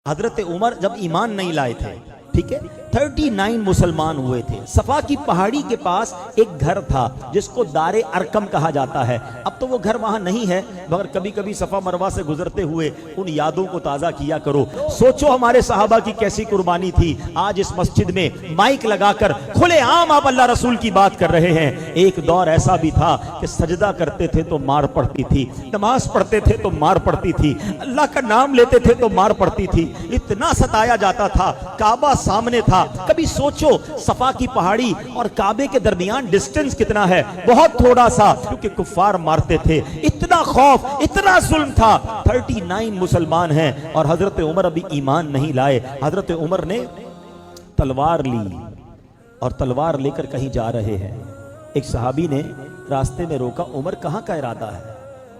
حضرت عمر جب ایمان نہیں لائے تھے، ٹھیک ہے، 39 مسلمان ہوئے تھے۔ صفا کی پہاڑی کے پاس ایک گھر تھا جس کو دار ارکم کہا جاتا ہے۔ اب تو وہ گھر وہاں نہیں ہے، مگر کبھی کبھی صفا مروہ سے گزرتے ہوئے ان یادوں کو تازہ کیا کرو۔ سوچو ہمارے صحابہ کی کیسی قربانی تھی۔ آج اس مسجد میں مائک لگا کر کھلے عام آپ اللہ رسول کی بات کر رہے ہیں۔ ایک دور ایسا بھی تھا کہ سجدہ کرتے تھے تو مار پڑتی تھی، نماز پڑھتے تھے تو مار پڑتی تھی، اللہ کا نام لیتے تھے تو مار پڑتی تھی، اتنا ستایا جاتا تھا۔ کعبہ سامنے تھا، کبھی سوچو صفا کی پہاڑی اور کعبے کے درمیان ڈسٹنس کتنا ہے، بہت تھوڑا سا، کیونکہ کفار مارتے تھے، اتنا خوف، اتنا ظلم تھا۔ 39 مسلمان ہیں اور حضرت عمر ابھی ایمان نہیں لائے۔ حضرت عمر نے تلوار لی اور تلوار لے کر کہیں جا رہے ہیں۔ ایک صحابی نے راستے میں روکا، عمر کہاں کا ارادہ ہے؟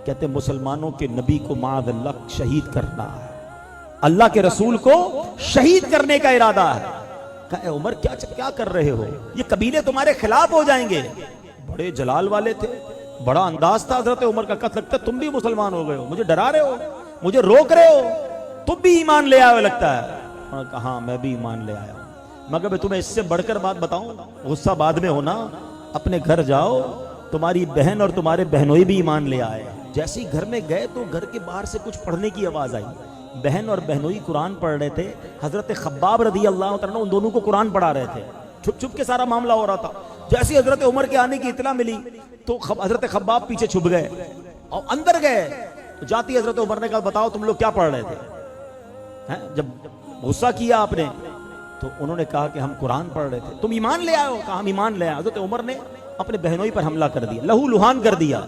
کہتے مسلمانوں کے نبی کو معاذ اللہ شہید کرنا ہے، اللہ کے رسول کو شہید کرنے کا ارادہ ہے۔ کہا اے عمر کیا کر رہے ہو؟ یہ قبیلے تمہارے خلاف ہو جائیں گے۔ بڑے جلال والے تھے، بڑا انداز تھا حضرت عمر کا۔ کہا لگتا ہے تم بھی مسلمان ہو گئے ہو، مجھے ڈرا رہے ہو، مجھے روک رہے ہو، تم بھی ایمان لے آئے ہو لگتا ہے۔ انہوں نے کہا ہاں میں بھی ایمان لے آیا ہوں، مگر میں تمہیں اس سے بڑھ کر بات بتاؤں، غصہ بعد میں ہونا، اپنے گھر جاؤ، تمہاری بہن اور تمہارے بہنوئی بھی ایمان لے آئے۔ جیسے ہی گھر میں گئے تو گھر کے باہر سے کچھ پڑھنے کی آواز آئی۔ بہن اور بہنوئی قرآن پڑھ رہے تھے۔ حضرت خباب رضی اللہ عنہ ان دونوں کو قرآن پڑھا رہے تھے، چھپ چھپ کے سارا معاملہ ہو رہا تھا۔ جیسے حضرت عمر کے آنے کی اطلاع ملی تو حضرت خباب پیچھے چھپ گئے اور اندر گئے۔ جاتی حضرت عمر نے کہا بتاؤ تم لوگ کیا پڑھ رہے تھے؟ جب غصہ کیا آپ نے تو انہوں نے کہا کہ ہم قرآن پڑھ رہے تھے۔ تم ایمان لے آئے ہو؟ کہا ہم ایمان لے آئے۔ حضرت عمر نے اپنے بہنوئی پر حملہ کر دیا، لہو لہان کر دیا۔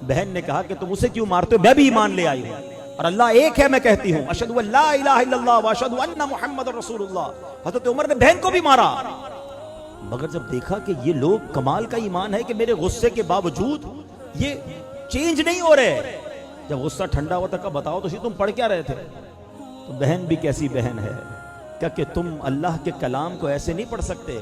بہن نے کہا کہ تم اسے کیوں مارتے ہو؟ میں بھی ایمان لے آئی ہوں اور اللہ ایک ہے، میں کہتی ہوں اشہدو ان لا الہ الا اللہ واشہدو ان محمد رسول اللہ۔ حضرت عمر نے بہن کو بھی مارا، مگر جب دیکھا کہ یہ لوگ کمال کا ایمان ہے کہ میرے غصے کے باوجود یہ چینج نہیں ہو رہے، جب غصہ ٹھنڈا ہوا تھا بتاؤ تو تم پڑھ کیا رہے تھے؟ تو بہن بھی کیسی بہن ہے کہ تم اللہ کے کلام کو ایسے نہیں پڑھ سکتے،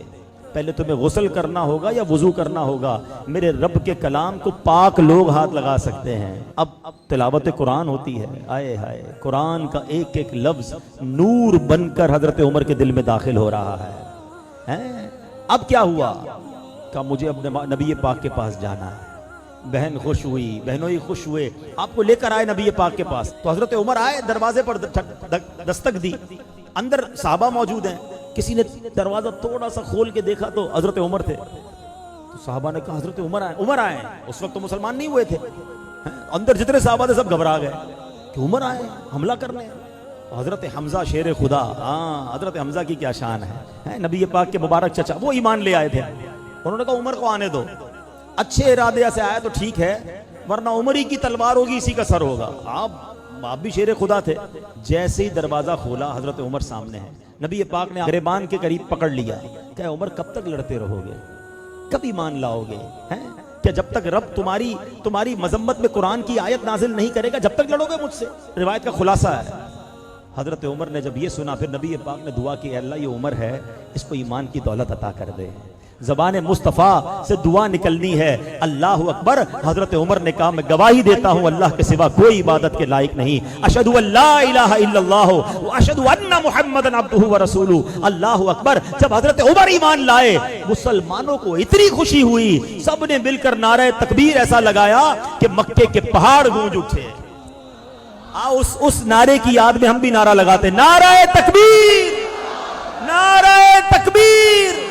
پہلے تمہیں غسل کرنا ہوگا یا وضو کرنا ہوگا۔ میرے رب کے کلام کو پاک لوگ ہاتھ لگا سکتے ہیں۔ اب تلاوت قرآن ہوتی ہے، آئے ہائے، قرآن کا ایک ایک لفظ نور بن کر حضرت عمر کے دل میں داخل ہو رہا ہے۔ اب کیا ہوا؟ کہ مجھے اپنے نبی پاک کے پاس جانا ہے۔ بہن خوش ہوئی، بہنوئی خوش ہوئے، آپ کو لے کر آئے نبی پاک کے پاس۔ تو حضرت عمر آئے، دروازے پر دستک دی، اندر صحابہ موجود ہیں۔ کسی نے دروازہ تھوڑا سا کھول کے دیکھا تو حضرت عمر تھے۔ تو صحابہ نے کہا حضرت عمر آئے۔ اس وقت تو مسلمان نہیں ہوئے تھے، اندر جتنے صحابہ تھے سب گھبرا گئے کہ عمر آئے حملہ کرنے۔ حضرت حمزہ شیر خدا، حضرت حمزہ کی کیا شان ہے، نبی پاک کے مبارک چچا، وہ ایمان لے آئے تھے۔ انہوں نے کہا عمر کو آنے دو، اچھے ارادے سے آیا تو ٹھیک ہے، ورنہ عمر ہی کی تلوار ہوگی، اسی کا سر ہوگا۔ آپ بھی شیر خدا تھے۔ جیسے ہی دروازہ کھولا حضرت عمر سامنے ہے، نبی پاک نے گریبان کے قریب پکڑ لیا، کہ عمر کب تک لڑتے رہو گے، کب ایمان لاؤ گے؟ کہ جب تک رب تمہاری مذمت میں قرآن کی آیت نازل نہیں کرے گا جب تک لڑو گے مجھ سے؟ روایت کا خلاصہ ہے۔ حضرت عمر نے جب یہ سنا پھر نبی پاک نے دعا کی، اے اللہ یہ عمر ہے اس کو ایمان کی دولت عطا کر دے۔ زبان مصطفیٰ سے دعا نکلنی ہے، اللہ اکبر۔ حضرت عمر نے کہا میں گواہی دیتا ہوں اللہ کے سوا کوئی عبادت کے لائق نہیں، اشہدو ان لا الہ الا اللہ واشہدو ان محمدًا عبدہ ورسولہ، اللہ اکبر۔ جب حضرت عمر ایمان لائے مسلمانوں کو اتنی خوشی ہوئی، سب نے مل کر نعرہ تکبیر ایسا لگایا کہ مکے کے پہاڑ گونج اٹھے۔ اس نعرے کی یاد میں ہم بھی نعرہ لگاتے، نعرہ تکبیر، نعرہ تکبیر۔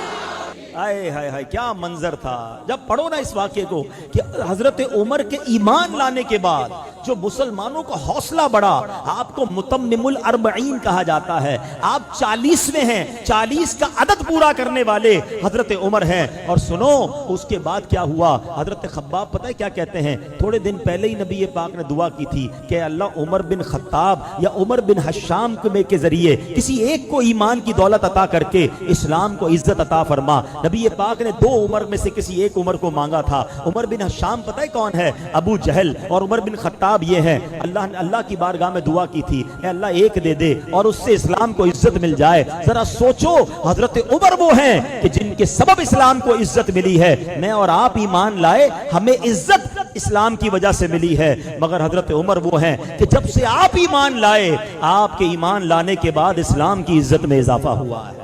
آئے ہائے ہائے کیا منظر تھا۔ جب پڑھو نا اس واقعے کو کہ حضرت عمر کے ایمان لانے کے بعد جو مسلمانوں کا حوصلہ بڑھا، آپ کو متمم الاربعین کہا جاتا ہے، آپ 40ویں ہیں، 40 کا عدد پورا کرنے والے حضرت عمر ہیں۔ اور سنو اس کے بعد کیا ہوا، حضرت خباب پتہ ہے کیا کہتے ہیں؟ تھوڑے دن پہلے ہی نبی پاک نے دعا کی تھی کہ اللہ عمر بن خطاب یا عمر بن حشام کے ذریعے کسی ایک کو ایمان کی دولت عطا کر کے اسلام کو عزت عطا فرما۔ نبی پاک نے دو عمر میں سے کسی ایک عمر کو مانگا تھا. عمر بن حشام پتہ ہے کون ہے؟ ابو جہل. اور عمر بن خطاب یہ ہے. اللہ کی بارگاہ میں دعا کی تھی, اے اللہ ایک دے دے اور اس سے اسلام کو عزت مل جائے. ذرا سوچو, حضرت عمر وہ ہیں کہ جن کے سبب اسلام کو عزت ملی ہے. میں اور آپ ایمان لائے, ہمیں عزت اسلام کی وجہ سے ملی ہے, مگر حضرت عمر وہ ہیں کہ جب سے آپ ایمان لائے, آپ کے ایمان لانے کے بعد اسلام کی عزت میں اضافہ ہوا ہے.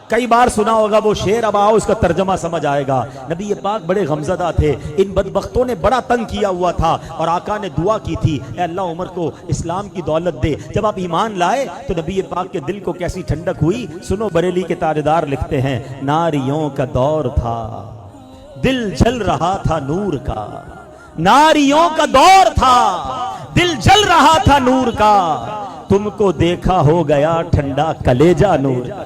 کئی بار سنا ہوگا وہ شعر, اب آؤ اس کا ترجمہ سمجھ آئے گا. نبی پاک بڑے غمزدہ تھے, ان بدبختوں نے بڑا تنگ کیا ہوا تھا, اور آقا نے دعا کی تھی, اے اللہ عمر کو اسلام کی دولت دے. جب آپ ایمان لائے تو نبی پاک کے دل کو کیسی ٹھنڈک ہوئی. سنو, بریلی کے تاجدار لکھتے ہیں, ناریوں کا دور تھا, دل جل رہا تھا نور کا. ناریوں کا دور تھا, دل جل رہا تھا نور کا, تم کو دیکھا ہو گیا ٹھنڈا کلیجہ نور کا.